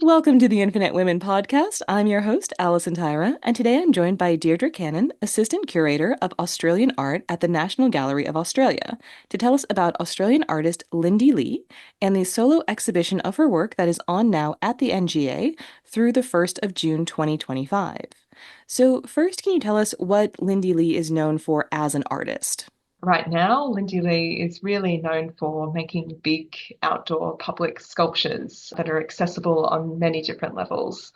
Welcome to the Infinite Women podcast. I'm your host, Alison Tyra, and today I'm joined by Deirdre Cannon, Assistant Curator of Australian Art at the National Gallery of Australia, to tell us about Australian artist Lindy Lee and the solo exhibition of her work that is on now at the NGA through the 1st of June 2025. So, first, can you tell us what Lindy Lee is known for as an artist? Right now, Lindy Lee is really known for making big outdoor public sculptures that are accessible on many different levels.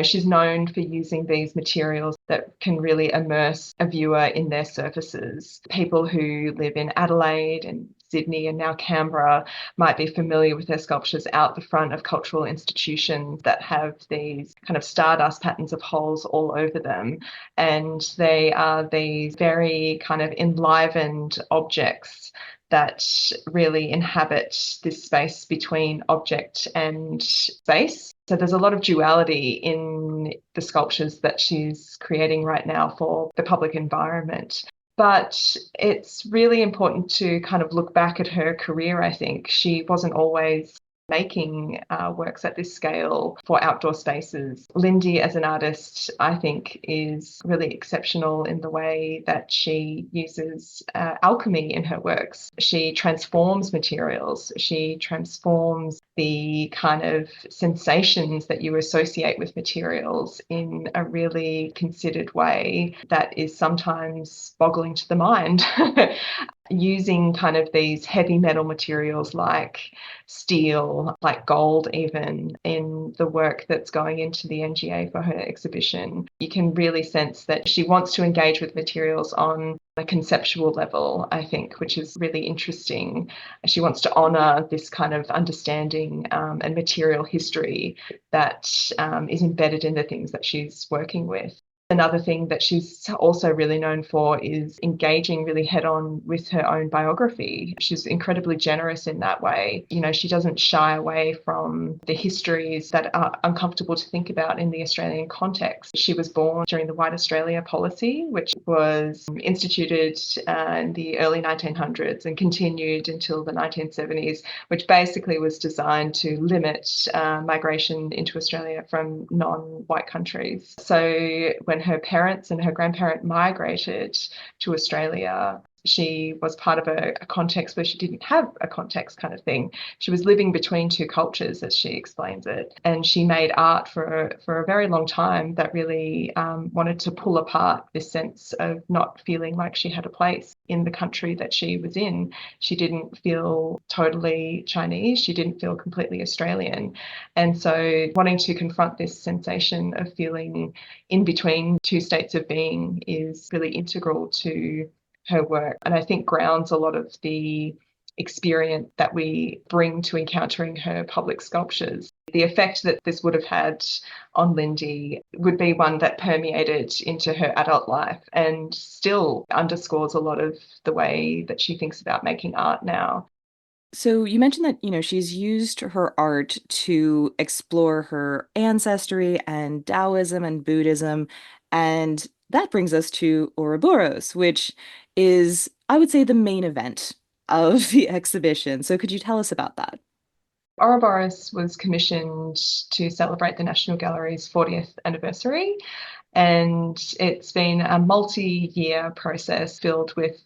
She's known for using these materials that can really immerse a viewer in their surfaces. People who live in Adelaide and Sydney and now Canberra might be familiar with their sculptures out the front of cultural institutions that have these kind of stardust patterns of holes all over them. And they are these very kind of enlivened objects that really inhabit this space between object and space. So there's a lot of duality in the sculptures that she's creating right now for the public environment. But it's really important to kind of look back at her career, I think. She wasn't always making works at this scale for outdoor spaces. Lindy, as an artist, I think is really exceptional in the way that she uses alchemy in her works. She transforms materials. She transforms the kind of sensations that you associate with materials in a really considered way that is sometimes boggling to the mind. Using kind of these heavy metal materials like steel, like gold even, in the work that's going into the NGA for her exhibition. You can really sense that she wants to engage with materials on a conceptual level, I think, which is really interesting. She wants to honour this kind of understanding and material history that is embedded in the things that she's working with. Another thing that she's also really known for is engaging really head on with her own biography. She's incredibly generous in that way. She doesn't shy away from the histories that are uncomfortable to think about in the Australian context. She was born during the White Australia policy, which was instituted in the early 1900s and continued until the 1970s, which basically was designed to limit migration into Australia from non-white countries. So when her parents and her grandparent migrated to Australia, she was part of a context where she didn't have a context kind of thing. She was living between two cultures, as she explains it. And she made art for a very long time that really wanted to pull apart this sense of not feeling like she had a place in the country that she was in. She didn't feel totally Chinese. She didn't feel completely Australian. And so wanting to confront this sensation of feeling in between two states of being is really integral to her work, and I think grounds a lot of the experience that we bring to encountering her public sculptures. The effect that this would have had on Lindy would be one that permeated into her adult life and still underscores a lot of the way that she thinks about making art now. So you mentioned that, she's used her art to explore her ancestry and Taoism and Buddhism. And that brings us to Ouroboros, which is, I would say, the main event of the exhibition. So could you tell us about that? Ouroboros was commissioned to celebrate the National Gallery's 40th anniversary. And it's been a multi-year process filled with,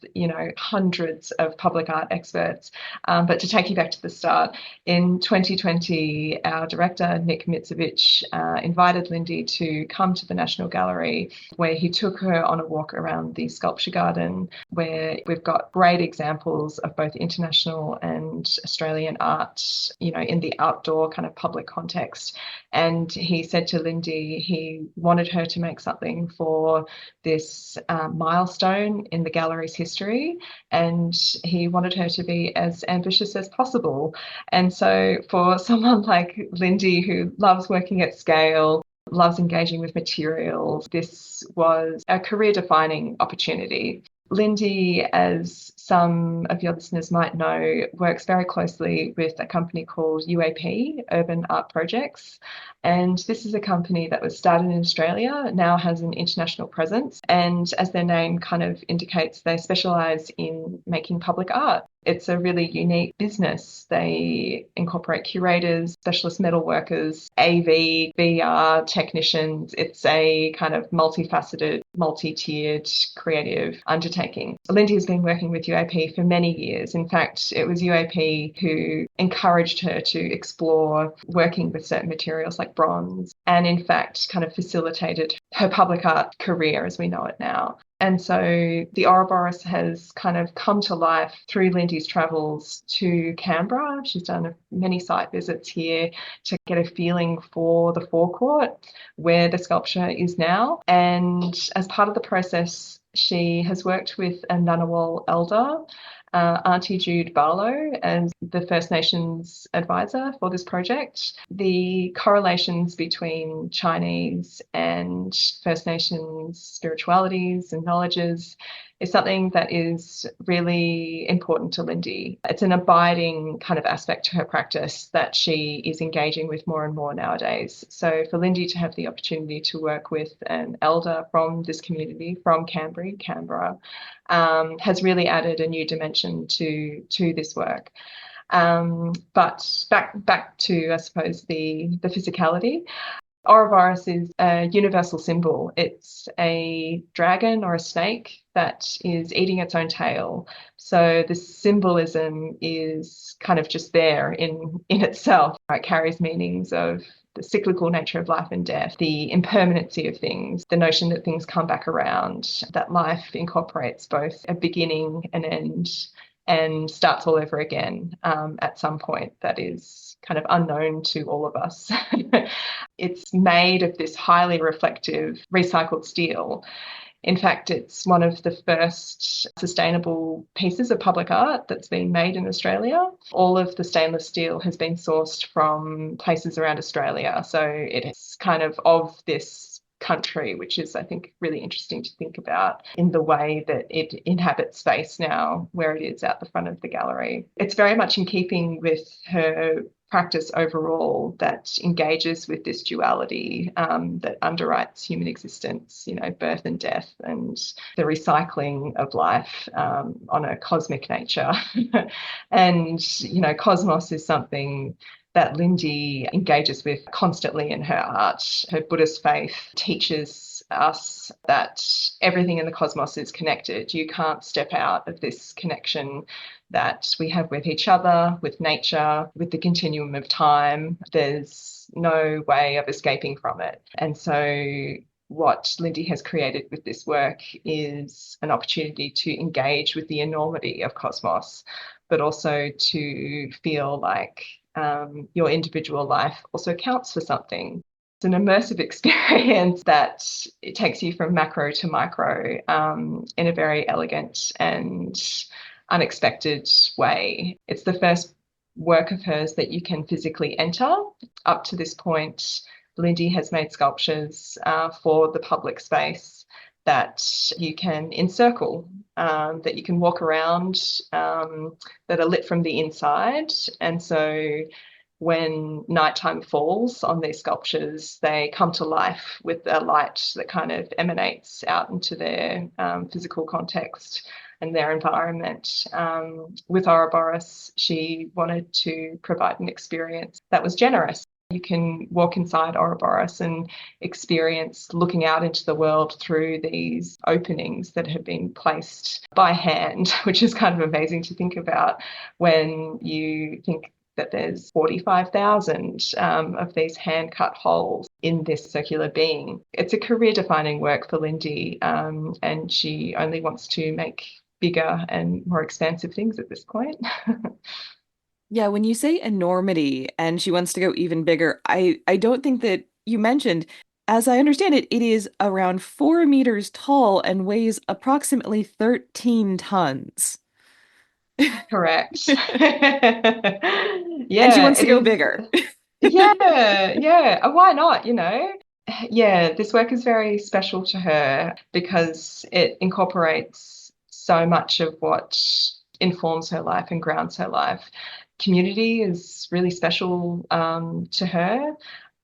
hundreds of public art experts. But to take you back to the start, in 2020, our director, Nick Mitzovich, invited Lindy to come to the National Gallery, where he took her on a walk around the sculpture garden, where we've got great examples of both international and Australian art, in the outdoor kind of public context. And he said to Lindy he wanted her to make something for this milestone in the gallery's history, and he wanted her to be as ambitious as possible. And so for someone like Lindy, who loves working at scale, loves engaging with materials, this was a career-defining opportunity. Lindy, as some of your listeners might know, works very closely with a company called UAP, Urban Art Projects. And this is a company that was started in Australia, now has an international presence. And as their name kind of indicates, they specialise in making public art. It's a really unique business. They incorporate curators, specialist metal workers, AV, VR technicians. It's a kind of multifaceted, multi-tiered creative undertaking. Lindy has been working with UAP for many years. In fact, it was UAP who encouraged her to explore working with certain materials like bronze, and in fact kind of facilitated her public art career as we know it now. And so the Ouroboros has kind of come to life through Lindy's travels to Canberra. She's done many site visits here to get a feeling for the forecourt where the sculpture is now. And as part of the process, she has worked with a Ngunnawal elder, Auntie Jude Barlow, as the First Nations advisor for this project. The correlations between Chinese and First Nations spiritualities and knowledges is something that is really important to Lindy. It's an abiding kind of aspect to her practice that she is engaging with more and more nowadays. So for Lindy to have the opportunity to work with an elder from this community, from Canberra, has really added a new dimension to this work. But back to, I suppose, the physicality. Ouroboros is a universal symbol. It's a dragon or a snake that is eating its own tail. So the symbolism is kind of just there in itself. It carries meanings of the cyclical nature of life and death, the impermanency of things, the notion that things come back around, that life incorporates both a beginning, an end, and starts all over again at some point that is kind of unknown to all of us. It's made of this highly reflective recycled steel. In fact, it's one of the first sustainable pieces of public art that's been made in Australia. All of the stainless steel has been sourced from places around Australia. So it is kind of this country, which is, I think, really interesting to think about in the way that it inhabits space now, where it is out the front of the gallery. It's very much in keeping with her practice overall that engages with this duality that underwrites human existence, birth and death, and the recycling of life on a cosmic nature. And, cosmos is something that Lindy engages with constantly in her art. Her Buddhist faith teaches us that everything in the cosmos is connected. You can't step out of this connection that we have with each other, with nature, with the continuum of time. There's no way of escaping from it. And so what Lindy has created with this work is an opportunity to engage with the enormity of cosmos, but also to feel like your individual life also counts for something. It's an immersive experience that it takes you from macro to micro in a very elegant and unexpected way. It's the first work of hers that you can physically enter. Up to this point, Lindy has made sculptures for the public space that you can encircle, that you can walk around, that are lit from the inside. And so when nighttime falls on these sculptures, they come to life with a light that kind of emanates out into their physical context and their environment. With Ouroboros, she wanted to provide an experience that was generous. You can walk inside Ouroboros and experience looking out into the world through these openings that have been placed by hand, which is kind of amazing to think about when you think that there's 45,000 of these hand-cut holes in this circular being. It's a career-defining work for Lindy, and she only wants to make bigger and more expansive things at this point. Yeah, when you say enormity and she wants to go even bigger, I don't think that you mentioned, as I understand it, it is around 4 meters tall and weighs approximately 13 tons. Correct. And she Yeah, wants to it go is. bigger. Yeah. Why not, Yeah, this work is very special to her because it incorporates so much of what informs her life and grounds her life. Community is really special to her.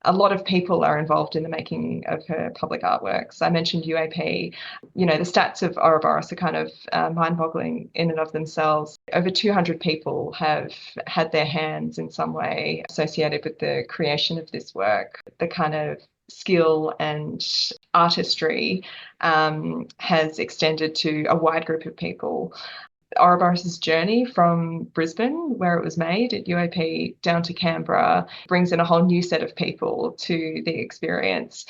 A lot of people are involved in the making of her public artworks. I mentioned UAP. The stats of Ouroboros are kind of mind-boggling in and of themselves. Over 200 people have had their hands in some way associated with the creation of this work. The kind of skill and artistry has extended to a wide group of people. Ouroboros' journey from Brisbane, where it was made at UAP, down to Canberra, brings in a whole new set of people to the experience.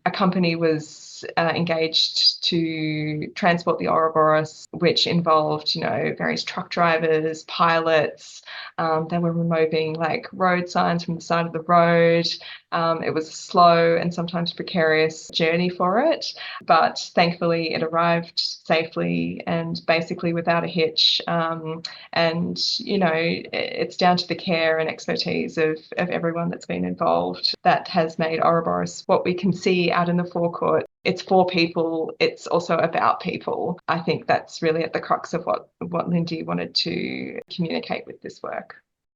A company was engaged to transport the Ouroboros, which involved, various truck drivers, pilots. They were removing road signs from the side of the road. It was a slow and sometimes precarious journey for it, but thankfully it arrived safely and basically without a hitch. And it's down to the care and expertise of everyone that's been involved that has made Ouroboros what we can see out in the forecourt. It's for people. It's also about people. I think that's really at the crux of what Lindy wanted to communicate with this work.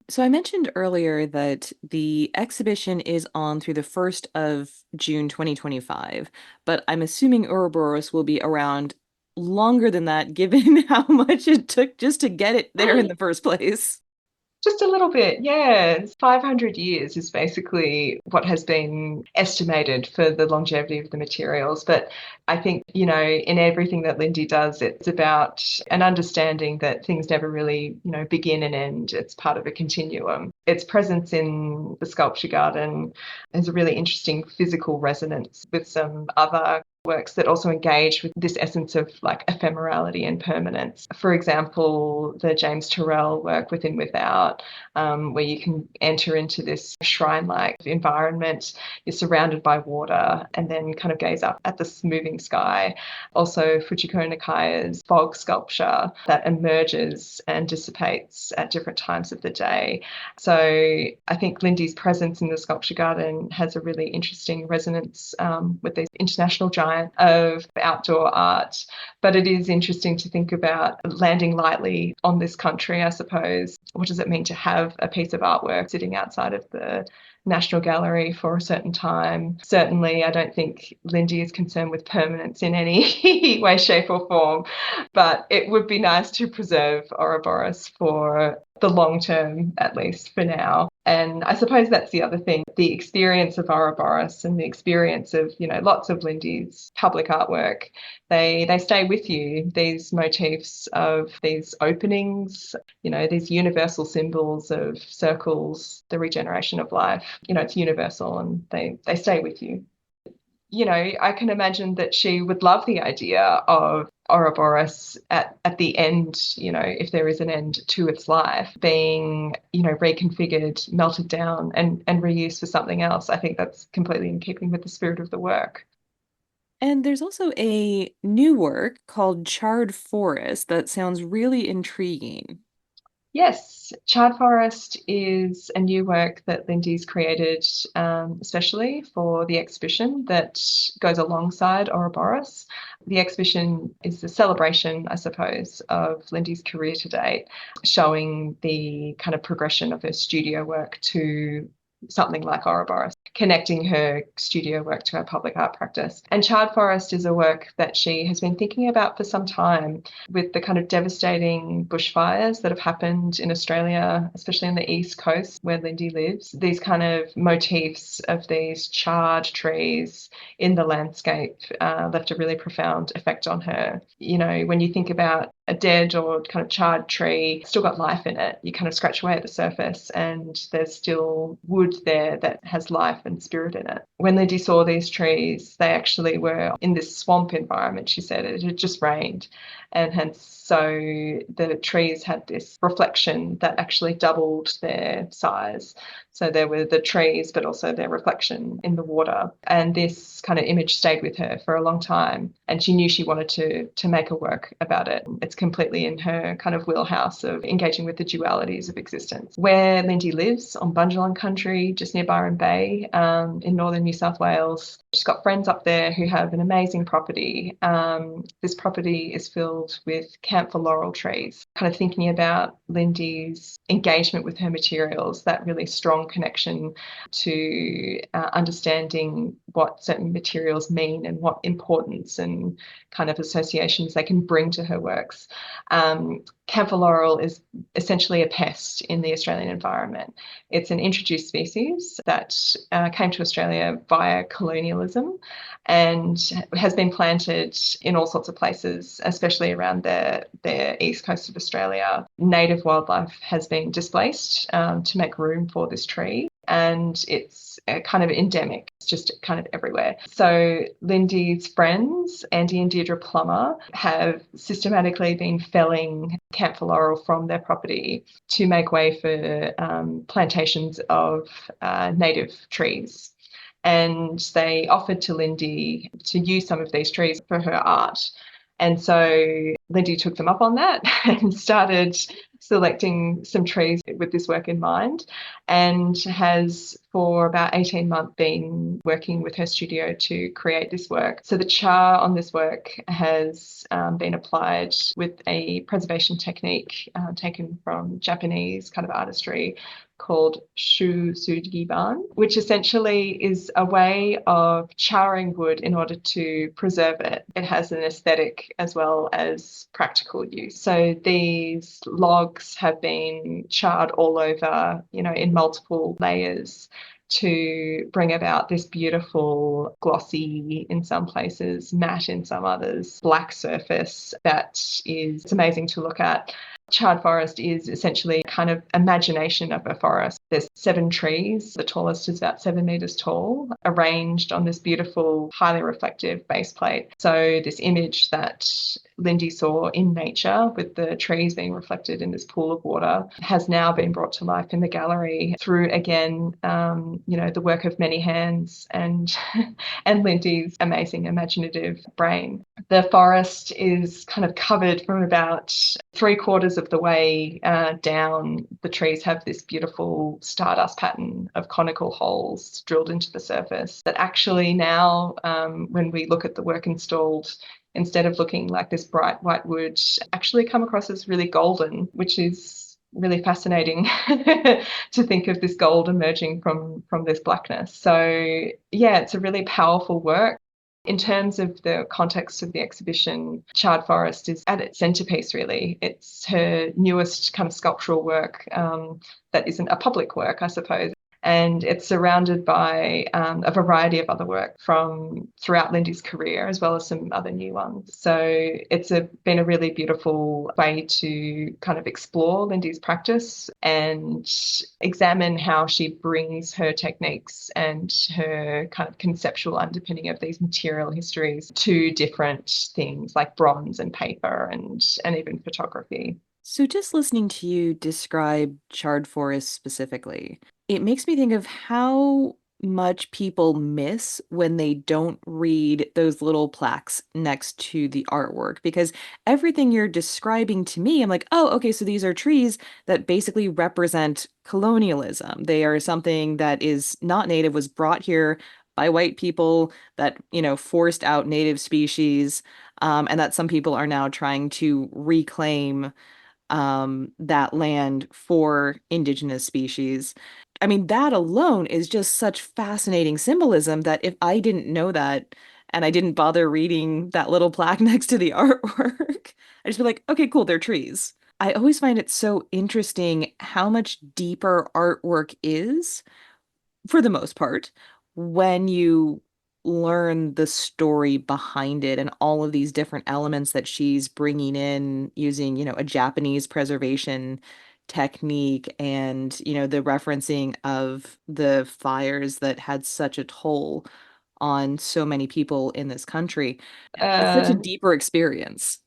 So I mentioned earlier that the exhibition is on through the 1st of June 2025, but I'm assuming Ouroboros will be around longer than that, given how much it took just to get it there in the first place. Just a little bit, yeah. 500 years is basically what has been estimated for the longevity of the materials. But I think, in everything that Lindy does, it's about an understanding that things never really, begin and end. It's part of a continuum. Its presence in the sculpture garden has a really interesting physical resonance with some other works that also engage with this essence of ephemerality and permanence. For example, the James Turrell work Within Without, where you can enter into this shrine-like environment. You're surrounded by water and then kind of gaze up at this moving sky. Also, Fujiko Nakaya's fog sculpture that emerges and dissipates at different times of the day. So I think Lindy's presence in the sculpture garden has a really interesting resonance with these international giants of outdoor art. But it is interesting to think about landing lightly on this country, I suppose. What does it mean to have a piece of artwork sitting outside of the National Gallery for a certain time? Certainly, I don't think Lindy is concerned with permanence in any way, shape or form, but it would be nice to preserve Ouroboros for the long term, at least for now. And I suppose that's the other thing, the experience of Ouroboros and the experience of, lots of Lindy's public artwork, they stay with you, these motifs of these openings, these universal symbols of circles, the regeneration of life. It's universal and they stay with you. I can imagine that she would love the idea of Ouroboros at the end, if there is an end to its life, being, reconfigured, melted down and reused for something else. I think that's completely in keeping with the spirit of the work. And there's also a new work called Charred Forest that sounds really intriguing. Yes, Charred Forest is a new work that Lindy's created especially for the exhibition that goes alongside Ouroboros. The exhibition is a celebration, I suppose, of Lindy's career to date, showing the kind of progression of her studio work to something like Ouroboros, connecting her studio work to her public art practice. And Charred Forest is a work that she has been thinking about for some time, with the kind of devastating bushfires that have happened in Australia, especially on the East Coast where Lindy lives. These kind of motifs of these charred trees in the landscape left a really profound effect on her. When you think about a dead or kind of charred tree, still got life in it. You kind of scratch away at the surface and there's still wood there that has life and spirit in it. When Lindy saw these trees, they actually were in this swamp environment, she said. It had just rained. And hence, so the trees had this reflection that actually doubled their size. So there were the trees, but also their reflection in the water. And this kind of image stayed with her for a long time. And she knew she wanted to make a work about it. It's completely in her kind of wheelhouse of engaging with the dualities of existence. Where Lindy lives, on Bundjalung country, just near Byron Bay, in northern New South Wales, she's got friends up there who have an amazing property. This property is filled with camphor laurel trees. Kind of thinking about Lindy's engagement with her materials, that really strong connection to understanding what certain materials mean and what importance and kind of associations they can bring to her works. Camphor laurel is essentially a pest in the Australian environment. It's an introduced species that came to Australia via colonialism and has been planted in all sorts of places, especially around the east coast of Australia. Native wildlife has been displaced to make room for this tree, and it's kind of endemic. It's just kind of everywhere. So Lindy's friends, Andy and Deirdre Plummer, have systematically been felling camphor laurel from their property to make way for plantations of native trees. And they offered to Lindy to use some of these trees for her art. And so Lindy took them up on that and started selecting some trees with this work in mind, and has for about 18 months been working with her studio to create this work. So the char on this work has been applied with a preservation technique taken from Japanese kind of artistry called shu-sugiban, which essentially is a way of charring wood in order to preserve it. It has an aesthetic as well as practical use. So these logs have been charred all over, in multiple layers to bring about this beautiful, glossy in some places, matte in some others, black surface that is it's amazing to look at. Charred forest is essentially kind of imagination of a forest. There's 7 trees. The tallest is about 7 meters tall, arranged on this beautiful, highly reflective base plate. So this image that Lindy saw in nature with the trees being reflected in this pool of water has now been brought to life in the gallery through, again, the work of many hands and and Lindy's amazing imaginative brain. The forest is kind of covered from about 3/4 of the way down. The trees have this beautiful stardust pattern of conical holes drilled into the surface that actually now, when we look at the work installed, instead of looking like this bright white wood, actually come across as really golden, which is really fascinating to think of this gold emerging from this blackness. So yeah, it's a really powerful work. In terms of the context of the exhibition, Charred Forest is at its centrepiece, really. It's her newest kind of sculptural work that isn't a public work, I suppose. And it's surrounded by a variety of other work from throughout Lindy's career, as well as some other new ones. So it's been a really beautiful way to kind of explore Lindy's practice and examine how she brings her techniques and her kind of conceptual underpinning of these material histories to different things like bronze and paper and even photography. So just listening to you describe charred forest specifically, it makes me think of how much people miss when they don't read those little plaques next to the artwork. Because everything you're describing to me, I'm like, oh, okay, so these are trees that basically represent colonialism. They are something that is not native, was brought here by white people that, forced out native species, and that some people are now trying to reclaim that land for indigenous species. I mean, that alone is just such fascinating symbolism that if I didn't know that and I didn't bother reading that little plaque next to the artwork, I'd just be like, okay, cool, they're trees. I always find it so interesting how much deeper artwork is, for the most part, when you learn the story behind it and all of these different elements that she's bringing in using, a Japanese preservation technique and, the referencing of the fires that had such a toll on so many people in this country. It's such a Uh, deeper experience.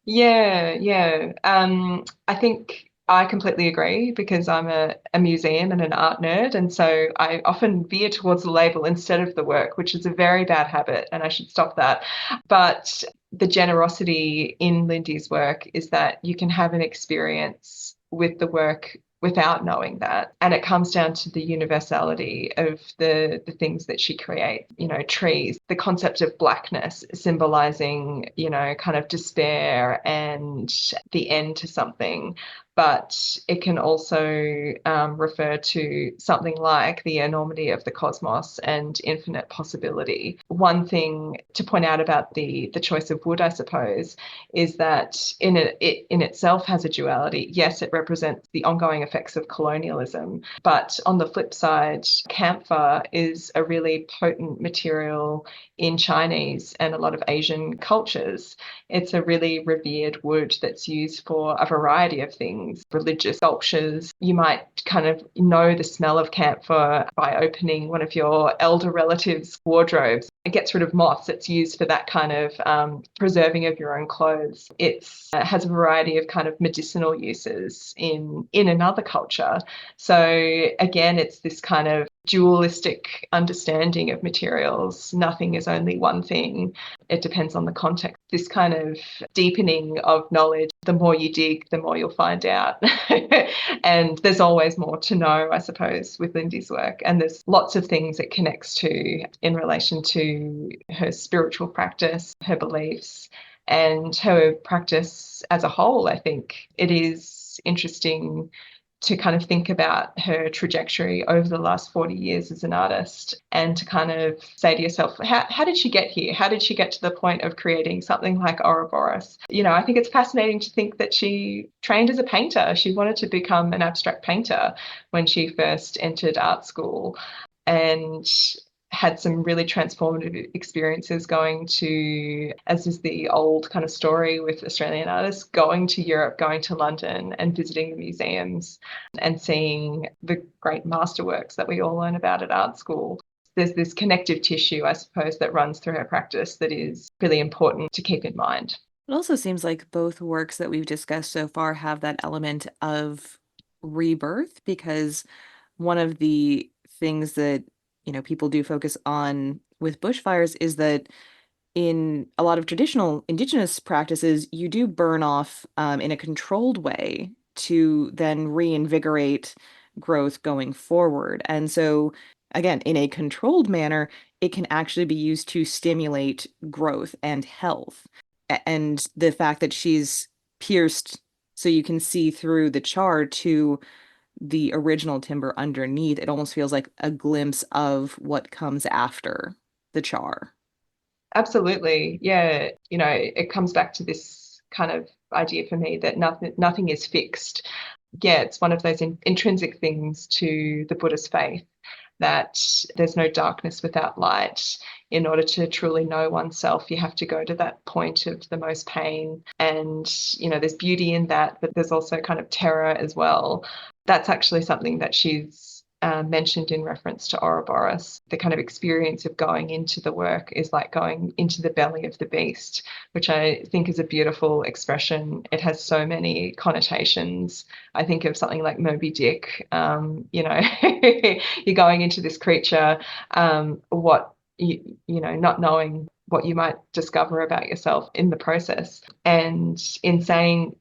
Yeah, yeah. I think I completely agree because I'm a museum and an art nerd. And so I often veer towards the label instead of the work, which is a very bad habit, and I should stop that. But the generosity in Lindy's work is that you can have an experience with the work without knowing that. And it comes down to the universality of the things that she creates, trees, the concept of blackness symbolizing, kind of despair and the end to something. But it can also refer to something like the enormity of the cosmos and infinite possibility. One thing to point out about the choice of wood, I suppose, is that it in itself has a duality. Yes, it represents the ongoing effects of colonialism, but on the flip side, camphor is a really potent material in Chinese and a lot of Asian cultures. It's a really revered wood that's used for a variety of things, religious sculptures. You might kind of know the smell of camphor by opening one of your elder relatives' wardrobes. It gets rid of moths. It's used for that kind of preserving of your own clothes. It has a variety of kind of medicinal uses in another culture. So again, it's this kind of dualistic understanding of materials. Nothing is only one thing. It depends on the context. This kind of deepening of knowledge, the more you dig, the more you'll find out. And there's always more to know, I suppose, with Lindy's work. And there's lots of things it connects to in relation to her spiritual practice, her beliefs, and her practice as a whole. I think it is interesting to kind of think about her trajectory over the last 40 years as an artist and to kind of say to yourself, how did she get here? How did she get to the point of creating something like Ouroboros? I think it's fascinating to think that she trained as a painter. She wanted to become an abstract painter when she first entered art school and had some really transformative experiences going to, as is the old kind of story with Australian artists, going to Europe, going to London and visiting the museums and seeing the great masterworks that we all learn about at art school. There's this connective tissue, I suppose, that runs through her practice that is really important to keep in mind. It also seems like both works that we've discussed so far have that element of rebirth because one of the things that, people do focus on with bushfires is that in a lot of traditional indigenous practices, you do burn off in a controlled way to then reinvigorate growth going forward. And so, again, in a controlled manner, it can actually be used to stimulate growth and health. And the fact that she's pierced so you can see through the char to the original timber underneath, it almost feels like a glimpse of what comes after the char. Absolutely. Yeah. It comes back to this kind of idea for me that nothing is fixed. Yeah, it's one of those intrinsic things to the Buddhist faith that there's no darkness without light. In order to truly know oneself, you have to go to that point of the most pain. And, there's beauty in that, but there's also kind of terror as well. That's actually something that she's mentioned in reference to Ouroboros. The kind of experience of going into the work is like going into the belly of the beast, which I think is a beautiful expression. It has so many connotations. I think of something like Moby Dick. You're going into this creature, not knowing what you might discover about yourself in the process. And in saying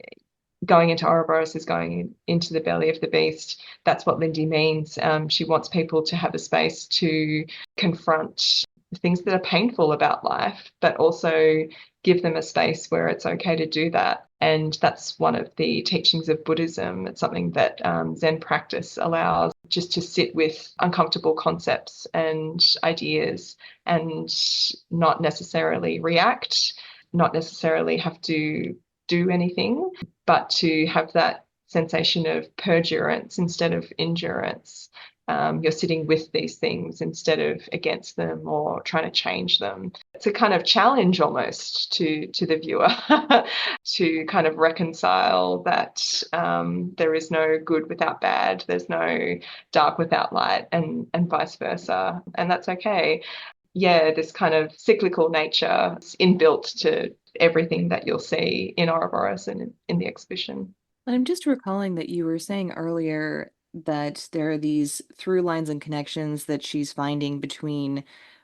going into Ouroboros is going into the belly of the beast. That's what Lindy means. She wants people to have a space to confront things that are painful about life, but also give them a space where it's okay to do that. And that's one of the teachings of Buddhism. It's something that Zen practice allows, just to sit with uncomfortable concepts and ideas and not necessarily react, not necessarily have to do anything, but to have that sensation of perdurance instead of endurance. You're sitting with these things instead of against them or trying to change them. It's a kind of challenge almost to the viewer to kind of reconcile that there is no good without bad, there's no dark without light, and vice versa. And that's okay. Yeah, this kind of cyclical nature is inbuilt to everything that you'll see in Ouroboros and in the exhibition. I'm just recalling that you were saying earlier that there are these through lines and connections that she's finding between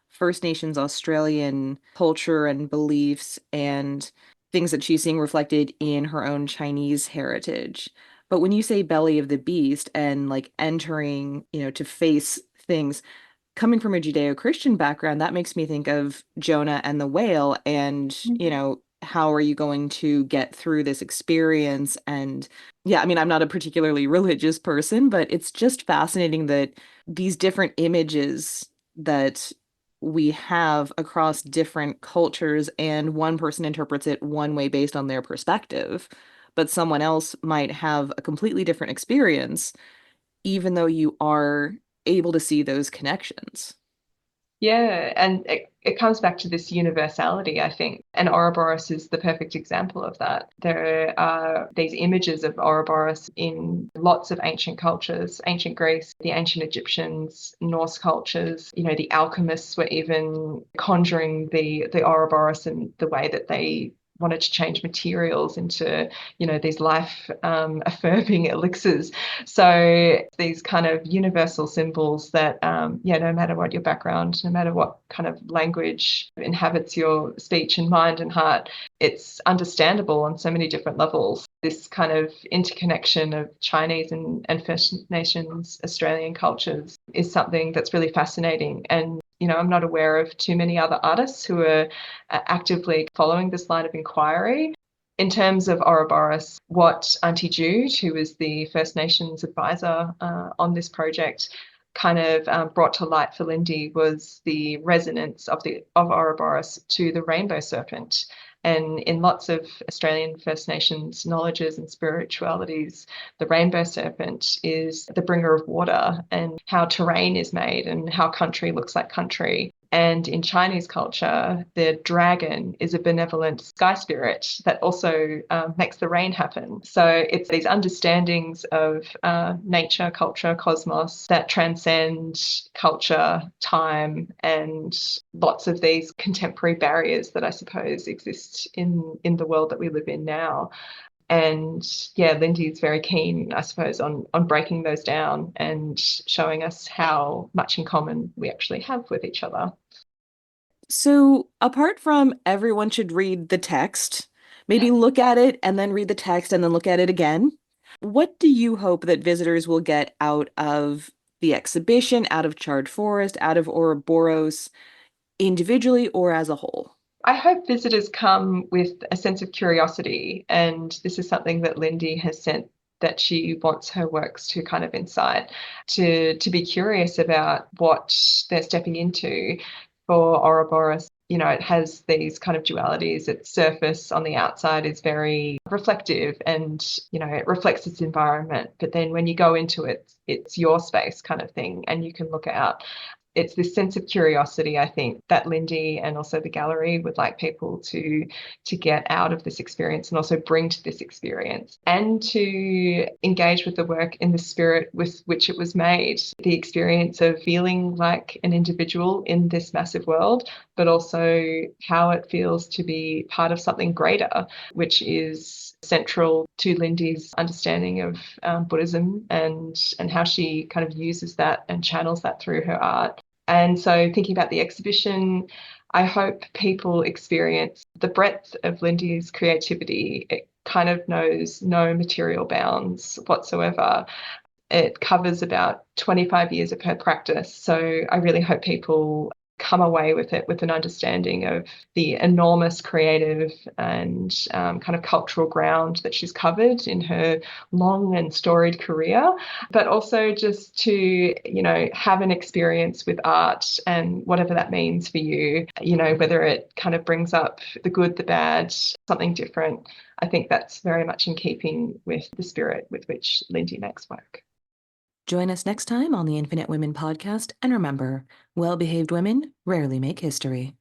First Nations Australian culture and beliefs and things that she's seeing reflected in her own Chinese heritage. But when you say belly of the beast and like entering, to face things, coming from a Judeo-Christian background, that makes me think of Jonah and the whale and, how are you going to get through this experience? And yeah, I mean, I'm not a particularly religious person, but it's just fascinating that these different images that we have across different cultures, and one person interprets it one way based on their perspective, but someone else might have a completely different experience, even though you are able to see those connections. Yeah, and it comes back to this universality, I think. And Ouroboros is the perfect example of that. There are these images of Ouroboros in lots of ancient cultures, ancient Greece, the ancient Egyptians, Norse cultures. The alchemists were even conjuring the Ouroboros and the way that they wanted to change materials into, these life affirming elixirs. So these kind of universal symbols that, no matter what your background, no matter what kind of language inhabits your speech and mind and heart, it's understandable on so many different levels. This kind of interconnection of Chinese and First Nations Australian cultures is something that's really fascinating. And I'm not aware of too many other artists who are actively following this line of inquiry. In terms of Ouroboros, what Auntie Jude, who is the First Nations advisor on this project, kind of brought to light for Lindy was the resonance of Ouroboros to the rainbow serpent. And in lots of Australian First Nations knowledges and spiritualities, the rainbow serpent is the bringer of water and how terrain is made and how country looks like country. And in Chinese culture, the dragon is a benevolent sky spirit that also makes the rain happen. So it's these understandings of nature, culture, cosmos that transcend culture, time, and lots of these contemporary barriers that I suppose exist in the world that we live in now. And yeah, Lindy's very keen, I suppose, on breaking those down and showing us how much in common we actually have with each other. So, apart from everyone should read the text, maybe look at it and then read the text and then look at it again, what do you hope that visitors will get out of the exhibition, out of Charred Forest, out of Ouroboros, individually or as a whole? I hope visitors come with a sense of curiosity, and this is something that Lindy has sent that she wants her works to kind of incite, to be curious about what they're stepping into. For Ouroboros, it has these kind of dualities. Its surface on the outside is very reflective and, it reflects its environment. But then when you go into it, it's your space kind of thing, and you can look out. It's this sense of curiosity, I think, that Lindy and also the gallery would like people to get out of this experience and also bring to this experience, and to engage with the work in the spirit with which it was made, the experience of feeling like an individual in this massive world, but also how it feels to be part of something greater, which is central to Lindy's understanding of Buddhism, and how she kind of uses that and channels that through her art. And so thinking about the exhibition, I hope people experience the breadth of Lindy's creativity. It kind of knows no material bounds whatsoever. It covers about 25 years of her practice. So I really hope people come away with it with an understanding of the enormous creative and kind of cultural ground that she's covered in her long and storied career, but also just to, have an experience with art and whatever that means for you, whether it kind of brings up the good, the bad, something different. I think that's very much in keeping with the spirit with which Lindy makes work. Join us next time on the Infinite Women podcast, and remember, well-behaved women rarely make history.